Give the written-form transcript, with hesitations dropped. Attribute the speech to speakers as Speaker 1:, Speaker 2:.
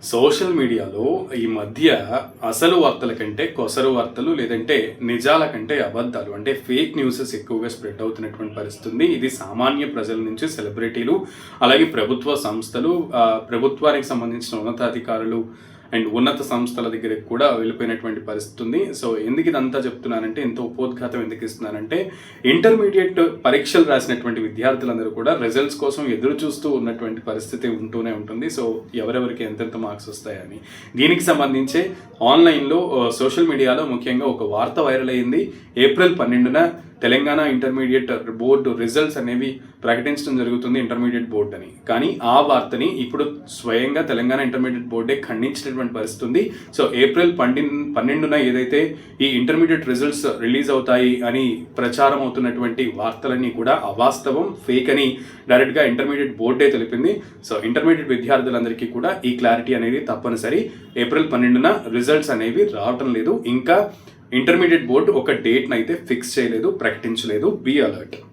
Speaker 1: Social మీడియాలో ఈ మధ్య అసలు వార్తల కంటే కొసరు వార్తలు లేదంటే నిజాల కంటే అబద్ధాలు అంటే ఫేక్ న్యూసెస్ ఎక్కువగా స్ప్రెడ్ అవుతున్నటువంటి పరిస్థితి ఉంది. ఇది సామాన్య ప్రజల నుంచి సెలబ్రిటీలు అలాగే ప్రభుత్వ సంస్థలు ప్రభుత్వానికి సంబంధించిన ఉన్నతాధికారులు అండ్ ఉన్నత సంస్థల దగ్గరికి కూడా వెళ్ళిపోయినటువంటి పరిస్థితి ఉంది. సో ఎందుకు ఇదంతా చెప్తున్నానంటే, ఎంతో ఉపోద్ఘాతం ఎందుకు ఇస్తున్నానంటే, ఇంటర్మీడియట్ పరీక్షలు రాసినటువంటి విద్యార్థులందరూ కూడా రిజల్ట్స్ కోసం ఎదురు చూస్తూ ఉన్నటువంటి పరిస్థితి ఉంటూనే ఉంటుంది. సో ఎవరెవరికి ఎంతెంత మార్క్స్ వస్తాయని దీనికి సంబంధించి ఆన్లైన్లో సోషల్ మీడియాలో ముఖ్యంగా ఒక వార్త వైరల్ అయింది. ఏప్రిల్ 12న తెలంగాణ ఇంటర్మీడియట్ బోర్డు రిజల్ట్స్ అనేవి ప్రకటించడం జరుగుతుంది, ఇంటర్మీడియట్ బోర్డు అని. కానీ ఆ వార్తని ఇప్పుడు స్వయంగా తెలంగాణ ఇంటర్మీడియట్ బోర్డే ఖండించినటువంటి పరిస్థితి ఉంది. సో ఏప్రిల్ 12న ఏదైతే ఈ ఇంటర్మీడియట్ రిజల్ట్స్ రిలీజ్ అవుతాయి అని ప్రచారం అవుతున్నటువంటి వార్తలన్నీ కూడా అవాస్తవం, ఫేక్ అని డైరెక్ట్గా ఇంటర్మీడియట్ బోర్డే తెలిపింది. సో ఇంటర్మీడియట్ విద్యార్థులందరికీ కూడా ఈ క్లారిటీ అనేది తప్పనిసరి. ఏప్రిల్ 12న రిజల్ట్స్ అనేవి రావటం లేదు. ఇంకా ఇంటర్మీడియట్ బోర్డు ఒక డేట్ని అయితే ఫిక్స్ చేయలేదు, ప్రకటించలేదు. Be alert.